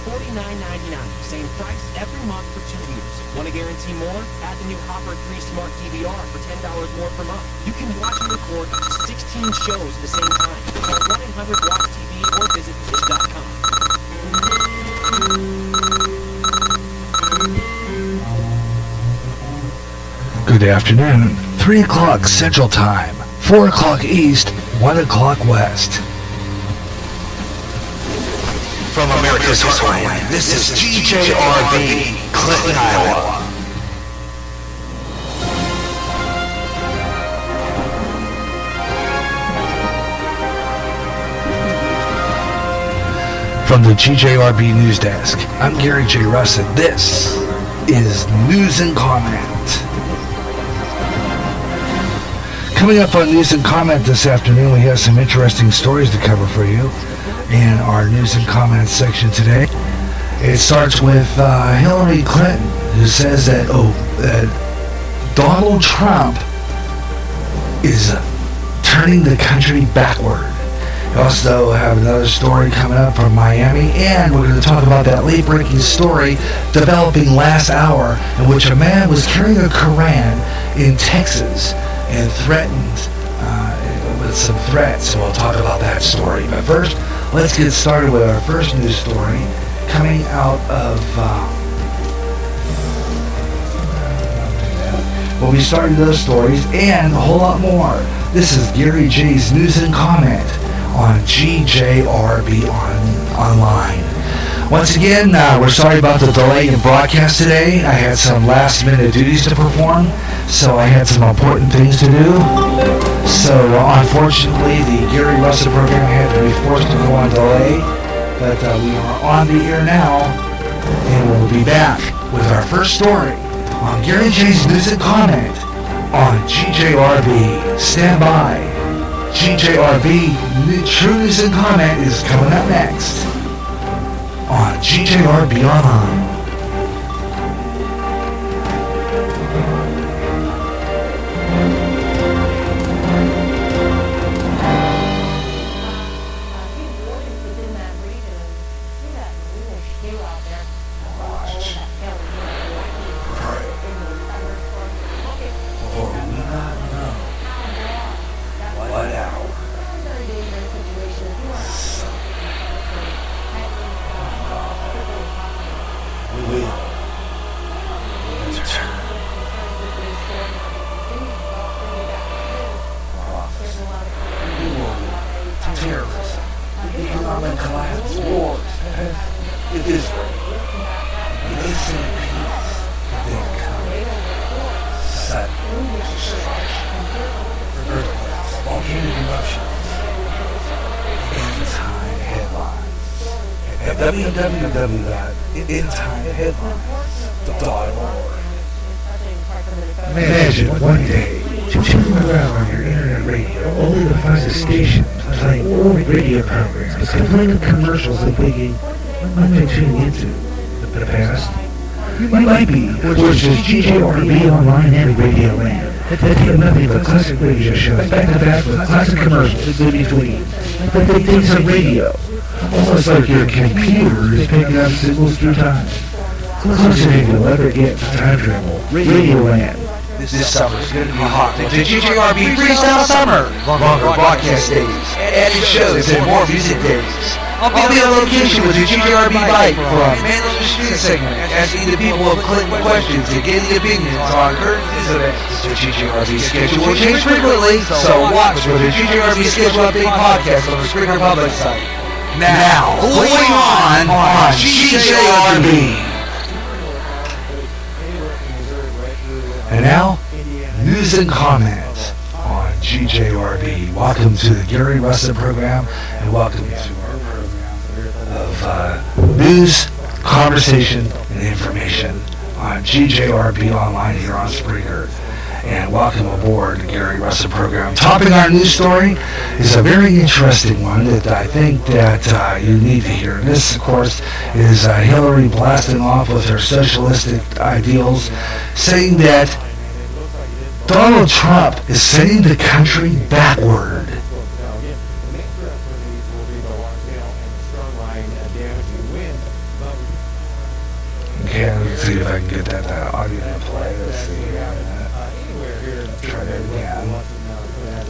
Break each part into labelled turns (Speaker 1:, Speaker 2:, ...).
Speaker 1: $49.99. Same price every month for 2 years. Want to guarantee more? Add the new Hopper 3 Smart DVR for $10 more per month. You can watch and record up to 16 shows at the same time. Call 1-800-WATCH-TV or visit Dish.com.
Speaker 2: Good afternoon. 3 o'clock Central Time, 4 o'clock East, 1 o'clock West.
Speaker 3: From America's Heartland, this is GJRB, Clinton, Iowa.
Speaker 2: From the GJRB News Desk, I'm Gary J. Russen. This is News and Comment. Coming up on News and Comment this afternoon, we have some interesting stories to cover for you in our News and Comment section today. It starts with Hillary Clinton, who says that Donald Trump is turning the country backward. We also have another story coming up from Miami, and we're going to talk about that late-breaking story developing last hour in which a man was carrying a Koran in Texas and threatened with some threats. So we'll talk about that story. But first, let's get started with our first news story coming out of... we'll be starting those stories and a whole lot more. This is Gary J's News and Comment on GJRB online. Once again, we're sorry about the delay in broadcast today. I had some last-minute duties to perform, so I had some important things to do. So, unfortunately, the Gary Russen program had to be forced to go on delay, but we are on the air now, and we'll be back with our first story on Gary J's News and Comment on GJRB. Stand by. GJRB True News and Comment is coming up next on GJRB Online. www.endtimeheadlines.org. Imagine one day to tune around on your internet radio only to find a station playing old radio programs and playing commercials and thinking, what am I tuning into? The past? You might be, or just GJRB Online and Radio Land. That take nothing but classic radio shows back to back with classic commercials in between. But they think it's radio. Almost like your computer is picking up signals through time. Closer than you'll ever get to time travel. Radio Land.
Speaker 3: This summer is going to be hot. The GJRB Freestyle Summer. Longer broadcast days, added shows, and more music days. I'll be on location with the GJRB Bike from Man on the Street segment, asking the people of Clinton questions and getting opinions on current news events. The GJRB schedule will change frequently, so watch for the GJRB Schedule Update podcast on the Spreaker public site. Now, going on GJRB.
Speaker 2: And now, News and Comments on GJRB. Welcome to the Gary Russen program, and welcome to our program of news, conversation, and information on GJRB Online here on Spreaker. And welcome aboard the Gary Russen program. Topping our news story is a very interesting one that I think that you need to hear. And this, of course, is Hillary blasting off with her socialistic ideals, saying that Donald Trump is sending the country backward. see if I can get that audio to play. Let's see. Try that again.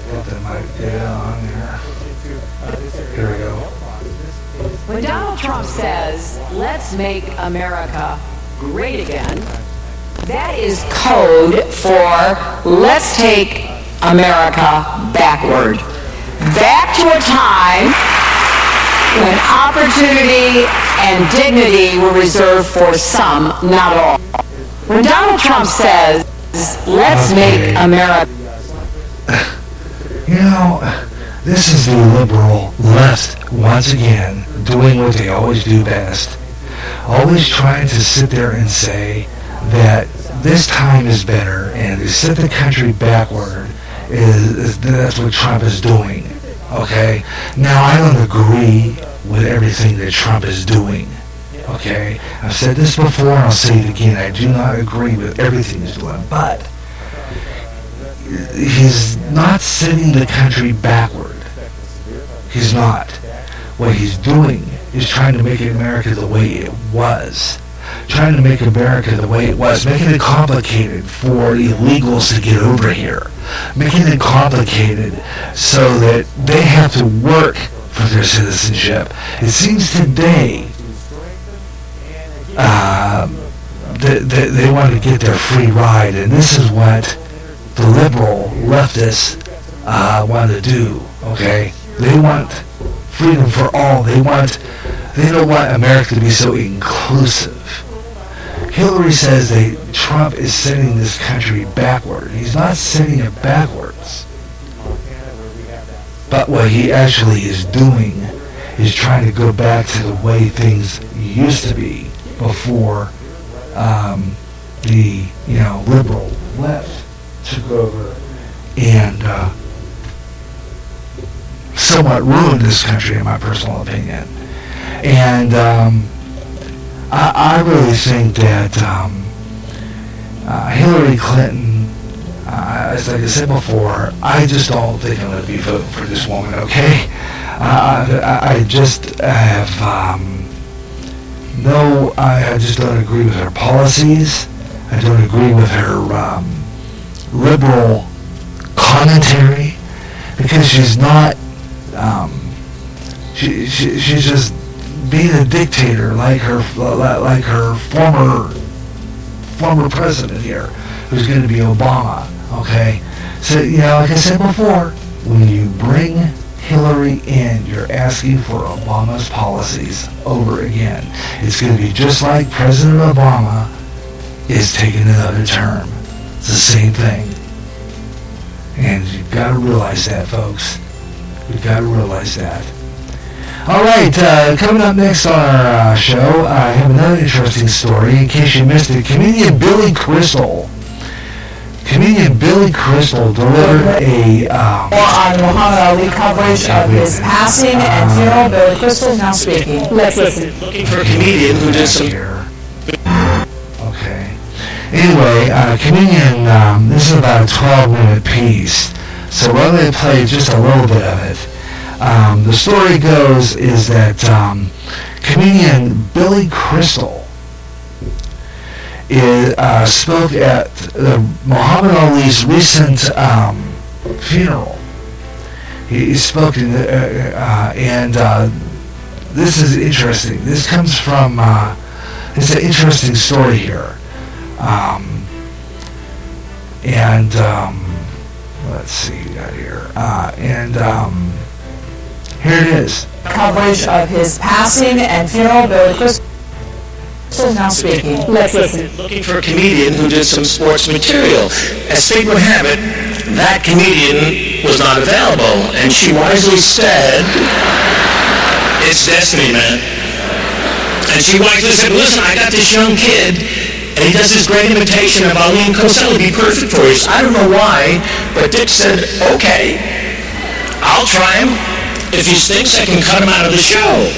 Speaker 2: Get the mic data on there. Here we go.
Speaker 4: When Donald Trump says, let's make America great again, that is code for let's take America backward. Back to a time when opportunity and dignity were reserved for some, not all. When Donald Trump says, let's make America...
Speaker 2: You know, this is the liberal left once again doing what they always do best. Always trying to sit there and say that this time is better and to set the country backward that's what Trump is doing. Okay? Now, I don't agree with everything that Trump is doing. Okay? I've said this before and I'll say it again. I do not agree with everything he's doing. But he's not setting the country backward. He's not. What he's doing is trying to make America the way it was. Trying to make America the way it was. Making it complicated for illegals to get over here. Making it complicated so that they have to work for their citizenship. It seems today they want to get their free ride, and this is what the liberal leftists want to do. Okay, they want freedom for all. They don't want America to be so inclusive. Hillary says that Trump is setting this country backward. He's not setting it backwards. But what he actually is doing is trying to go back to the way things used to be before the liberal left took over and somewhat ruined this country, in my personal opinion. And I really think that Hillary Clinton, as like I said before, I just don't think I'm going to be voting for this woman, okay? I just have I just don't agree with her policies. I don't agree with her liberal commentary, because she's not, she's just being a dictator like her former president here, who's going to be Obama. Okay, so like I said before, when you bring Hillary in, you're asking for Obama's policies over again. It's going to be just like President Obama is taking another term. It's the same thing, and you've got to realize that, folks. You've got to realize that. All right, coming up next on our show, I have another interesting story. In case you missed it, comedian Billy Crystal delivered a...
Speaker 4: More on Muhammad Ali coverage of his passing and funeral. Billy Crystal now speaking. Let's listen.
Speaker 1: Looking for a comedian who did some...
Speaker 2: Okay. Anyway, comedian, this is about a 12-minute piece, so we're going to play just a little bit of it. The story goes is that comedian Billy Crystal spoke at Muhammad Ali's recent funeral. He spoke in and this is interesting. This comes from it's an interesting story here. Let's see, we got here. Here it is.
Speaker 4: Coverage of his passing and funeral. Billy Crystal now speaking. Let's listen.
Speaker 1: Looking for a comedian who did some sports material. As fate would have it, that comedian was not available, and she wisely said, "It's destiny, man." And she wisely said, "Listen, I got this young kid, and he does this great imitation of Ali and Cosell. It'd be perfect for you." I don't know why, but Dick said, "Okay, I'll try him. If he stinks, I can cut him out of the show."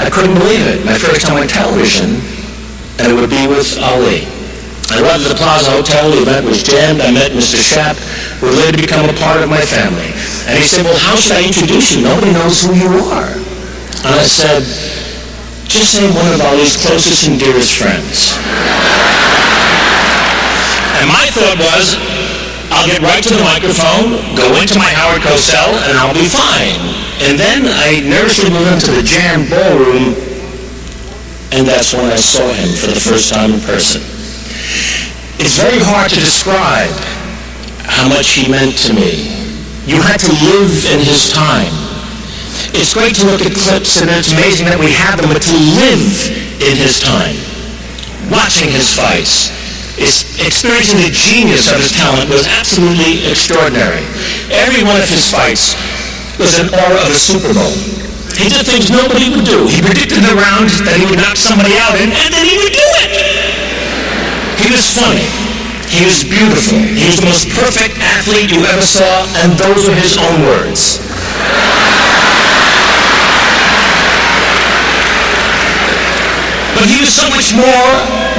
Speaker 1: I couldn't believe it. My first time on television, and it would be with Ali. I arrived at the Plaza Hotel. The event was jammed. I met Mr. Shapp, who would later become a part of my family. And he said, "Well, how should I introduce you? Nobody knows who you are." And I said, "Just say one of Ali's closest and dearest friends."
Speaker 5: And my thought was, I'll get right to the microphone, go into my Howard Cosell, and I'll be fine. And then I nervously moved into the Jam Ballroom, and that's when I saw him for the first time in person. It's very hard to describe how much he meant to me. You had to live in his time. It's great to look at clips, and it's amazing that we have them, but to live in his time, watching his fights, experiencing the genius of his talent was absolutely extraordinary. Every one of his fights was an aura of a Super Bowl. He did things nobody would do. He predicted the round that he would knock somebody out in, and then he would do it. He was funny. He was beautiful. He was the most perfect athlete you ever saw, and those were his own words. But he was so much more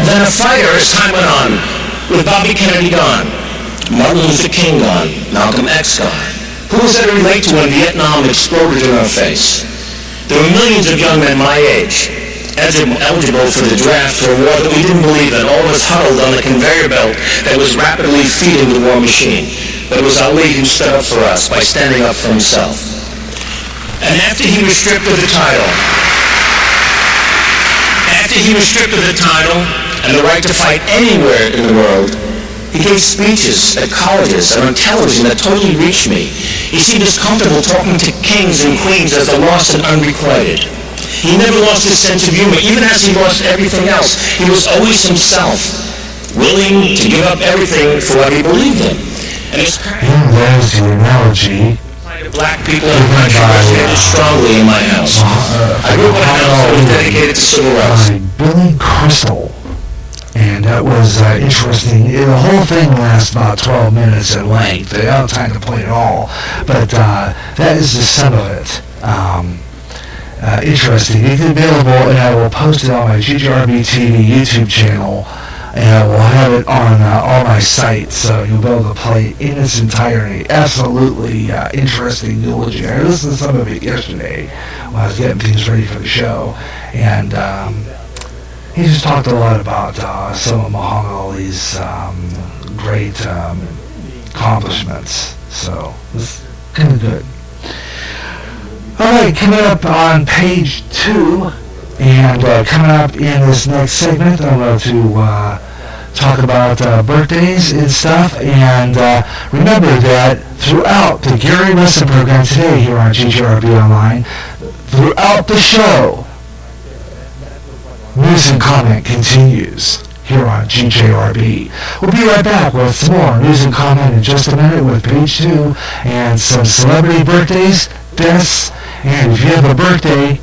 Speaker 5: than a fighter as time went on. With Bobby Kennedy gone, Martin Luther King gone, Malcolm X gone. Who was there to relate to when Vietnam exploded in our face? There were millions of young men my age, eligible for the draft for a war that we didn't believe in, all of us huddled on the conveyor belt that was rapidly feeding the war machine. But it was Ali who stood up for us by standing up for himself. And after he was stripped of the title, and the right to fight anywhere in the world, he gave speeches at colleges and on television that totally reached me. He seemed as comfortable talking to kings and queens as the lost and unrequited. He never lost his sense of humor, even as he lost everything else. He was always himself, willing to give up everything for what he believed in. And his
Speaker 2: there's the analogy.
Speaker 5: Black people in the country resonated strongly in my house. I grew up in a house that was dedicated to civil rights.
Speaker 2: Billy Crystal. And that was interesting. The whole thing lasts about 12 minutes in length. They don't have time to play it all. But that is the sum of it. Interesting. It's available, and I will post it on my GJRB TV YouTube channel. And I will have it on all my sites, so you'll be able to play it in its entirety. Absolutely interesting eulogy. I listened to some of it yesterday while I was getting things ready for the show. And he just talked a lot about some of Muhammad Ali's great accomplishments. So it's kind of good. All right, coming up on page 2, and coming up in this next segment, I'm going to talk about birthdays and stuff. And remember that throughout the Gary Russen program today here on GJRB Online, throughout the show, news and comment continues here on GJRB. We'll be right back with some more news and comment in just a minute with page 2 and some celebrity birthdays, deaths, and if you have a birthday,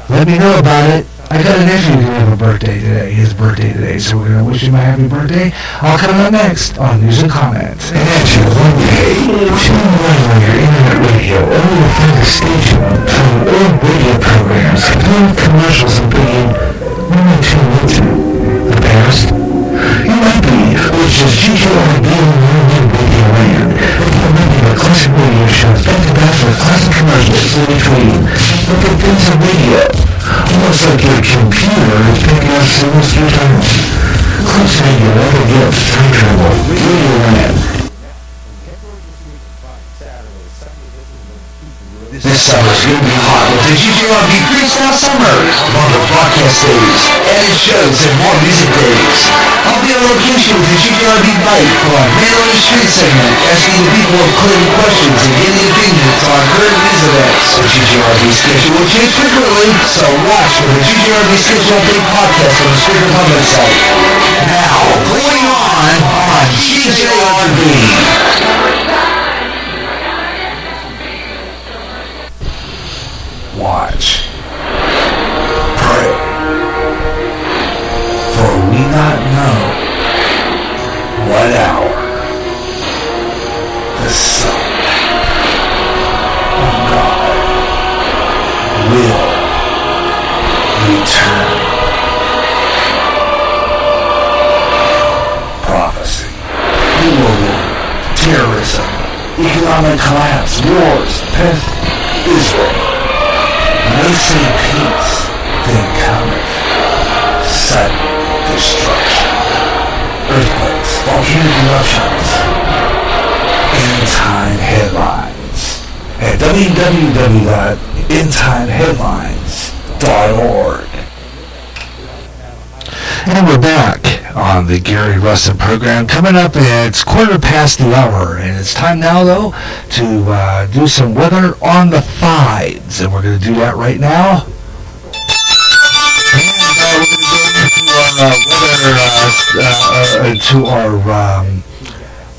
Speaker 2: let me know about it. I got a nephew who's going to have a birthday today, his birthday today, so we're going to wish him a happy birthday. I'll come up next on News and Comment. And after one day, tune in on your internet radio only to find a station playing old radio programs, playing commercials and being only tuned into the past. You might be, which is GJRB on Radio Land. If you're making a classic radio shows back-to-back with classic commercials in between, look at things on radio. Almost like your computer is picking up signals through time. Closer than you'll ever get to time travel. Radio Land. This summer's gonna be hot with the GJRB Freestyle Summer. Longer broadcast days, added shows, and more music days. I'll be on location with the GJRB Bite for our Man on the Street segment, asking the people clear questions and getting opinions on current news events. The GJRB schedule will change frequently, so watch for the GJRB Schedule Update podcast on the Spreaker public site. Now, going on GJRB. Watch, pray, for we not know what hour the Son of God will return. Prophecy, new world, terrorism, economic collapse, wars, pest, Israel. They say peace, then cometh sudden destruction. earthquakes, volcanic eruptions, end-time headlines at www.endtimeheadlines.org. And we're back on the Gary Russen program. Coming up, it's 1:15, and it's time now, though, to do some weather on the 5s, and we're going to do that right now. And we're going to go into our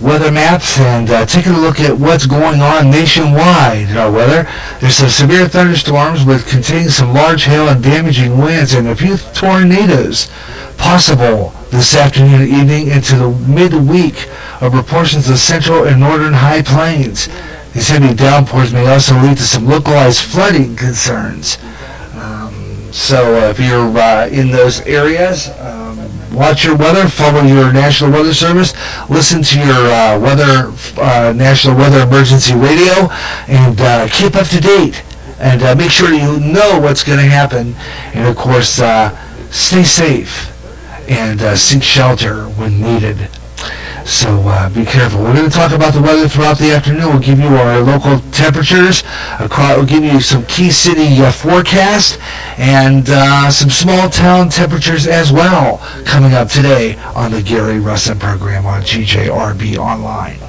Speaker 2: weather maps and taking a look at what's going on nationwide in our weather. There's some severe thunderstorms with containing some large hail and damaging winds and a few tornadoes possible this afternoon and evening into the midweek over portions of the central and northern high plains. These heavy downpours may also lead to some localized flooding concerns. So if you're in those areas, watch your weather, follow your National Weather Service, listen to your National Weather Emergency Radio, and keep up to date. And make sure you know what's going to happen. And, of course, stay safe and seek shelter when needed. So be careful. We're going to talk about the weather throughout the afternoon. We'll give you our local temperatures. We'll give you some key city forecast and some small town temperatures as well coming up today on the Gary Russen program on GJRB Online.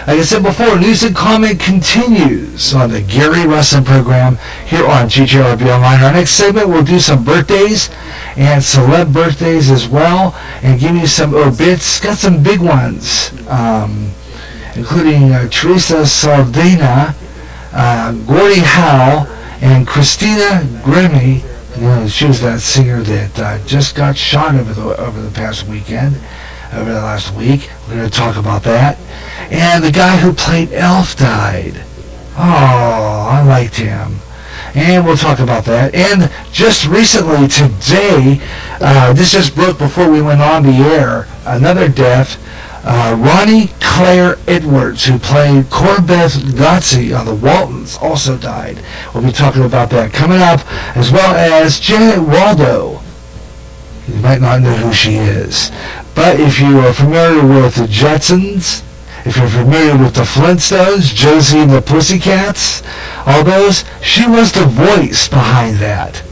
Speaker 2: Like I said before, news and comment continues on the Gary Russen program here on GJRB Online. Our next segment, we'll do some birthdays and celeb birthdays as well, and give you some obits. Got some big ones, including Teresa Saldana, Gordie Howe, and Christina Grimmie. You know, she was that singer that just got shot over the past weekend, over the last week. We're going to talk about that. And the guy who played Elf died. Oh, I liked him. And we'll talk about that. And just recently, today, this just broke before we went on the air, another death. Ronnie Claire Edwards, who played Corbeth Gotzi on the Waltons, also died. We'll be talking about that coming up, as well as Janet Waldo. You might not know who she is. But if you are familiar with the Jetsons, if you're familiar with the Flintstones, Josie and the Pussycats, all those, she was the voice behind that.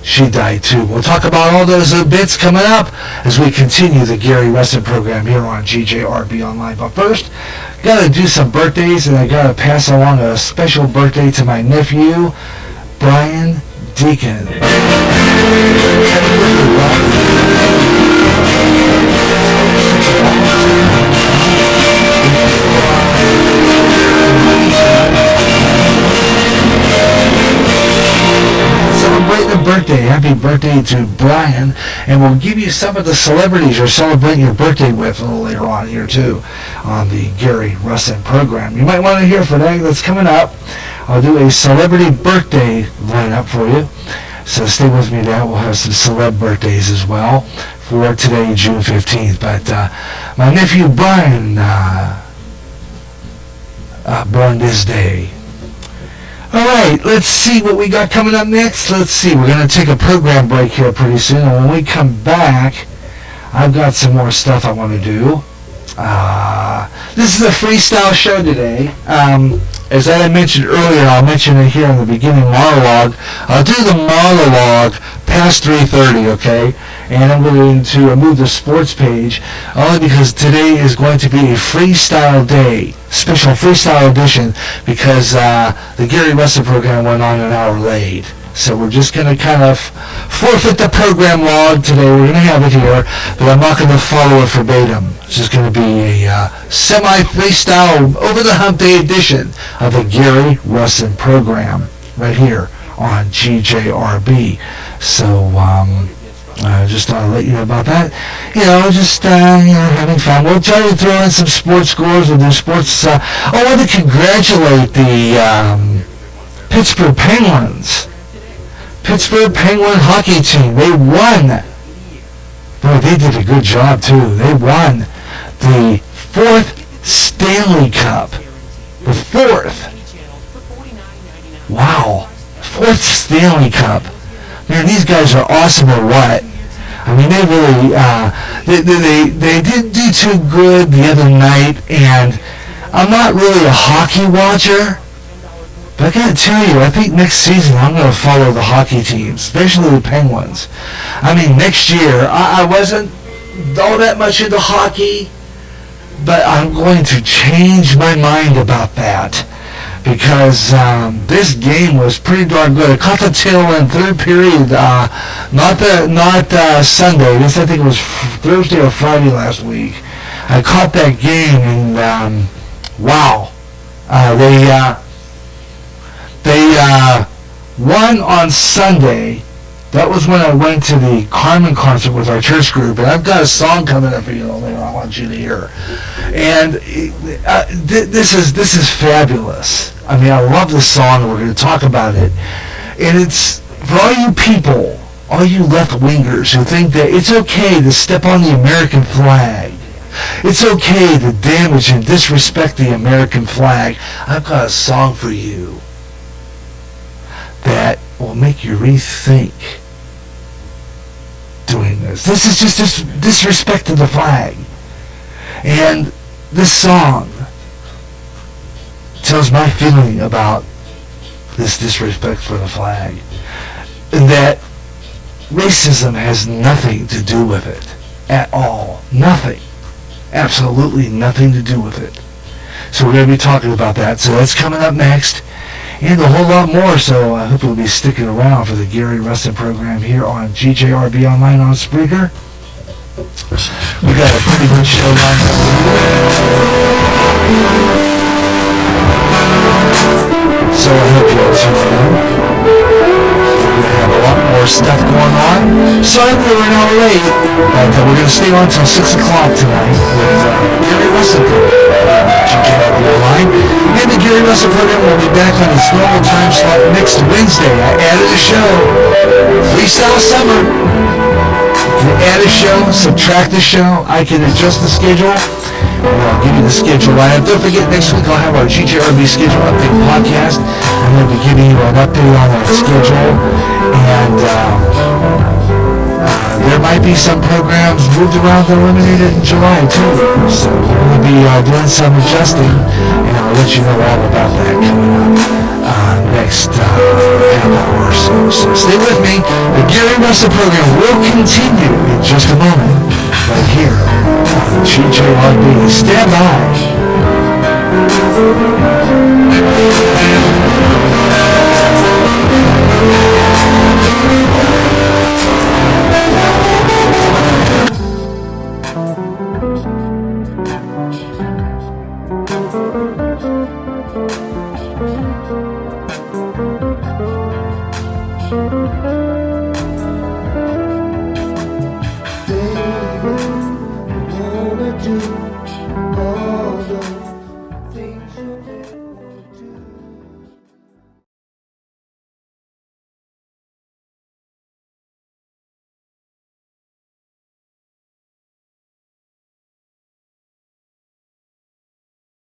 Speaker 2: She died too. We'll talk about all those bits coming up as we continue the Gary Russen program here on GJRB Online. But first, got to do some birthdays, and I got to pass along a special birthday to my nephew, Brian Deacon. Celebrating a birthday. Happy birthday to Brian. And we'll give you some of the celebrities you're celebrating your birthday with a little later on here too on the Gary Russen program. You might want to hear for that. That's coming up. I'll do a celebrity birthday lineup for you. So stay with me now. We'll have some celeb birthdays as well for today, June 15th. But my nephew Brian born this day. All right, let's see what we got coming up next. Let's see. We're going to take a program break here pretty soon. And when we come back, I've got some more stuff I want to do. This is a freestyle show today. As I mentioned earlier, I'll mention it here in the beginning monologue. I'll do the monologue past 3:30, okay? And I'm going to move the sports page only because today is going to be a freestyle day, special freestyle edition, because the Gary Russen program went on an hour late. So we're just going to kind of forfeit the program log today. We're going to have it here, but I'm not going to follow it verbatim. It's just going to be a semi-freestyle, over-the-hump day edition of the Gary Russen program right here on GJRB. So just want to let you know about that. You know, just having fun. We'll try to throw in some sports scores with the sports. I want to congratulate the Pittsburgh Penguins. Pittsburgh Penguin hockey team. They won. Boy, they did a good job too. They won the 4th Stanley Cup. The 4th. Wow. 4th Stanley Cup. Man, these guys are awesome or what? I mean, they really, they didn't do too good the other night, and I'm not really a hockey watcher, but I gotta tell you, I think next season I'm gonna follow the hockey teams, especially the Penguins. I mean, next year, I wasn't all that much into hockey, but I'm going to change my mind about that. Because this game was pretty darn good. I caught the tail end third period, not Sunday. I think it was Thursday or Friday last week. I caught that game, and wow, they won on Sunday. That was when I went to the Carmen concert with our church group, and I've got a song coming up for you later I want you to hear. And this is fabulous. I mean, I love this song, and we're going to talk about it. And it's for all you people, all you left-wingers who think that it's okay to step on the American flag. It's okay to damage and disrespect the American flag. I've got a song for you that will make you rethink doing this. This is just disrespect to the flag. And this song tells my feeling about this disrespect for the flag. And that racism has nothing to do with it at all. Nothing. Absolutely nothing to do with it. So we're going to be talking about that. So that's coming up next. And a whole lot more, so I hope you'll be sticking around for the Gary Russen program here on GJRB Online on Spreaker. We got a pretty good show lined up. So I hope you'll tune in. We're going to have a lot more stuff going on. Sorry we were an hour late, but we're going to stay on until 6 o'clock tonight with Gary Russen GJRB Online. And the Gary Russen program will be back on its normal time slot next Wednesday. I added a show. Freestyle Summer. You can add a show, subtract a show. I can adjust the schedule. And I'll give you the schedule right. And don't forget, next week I'll have our GJRB schedule update podcast. I'm going to be giving you an update on that schedule. And there might be some programs moved around and eliminated in July too. So we're going to be doing some adjusting, and I'll let you know all about that coming up next half hour or so. So stay with me. The Gary Russen program will continue in just a moment, right here on GJRB. Stand by. Do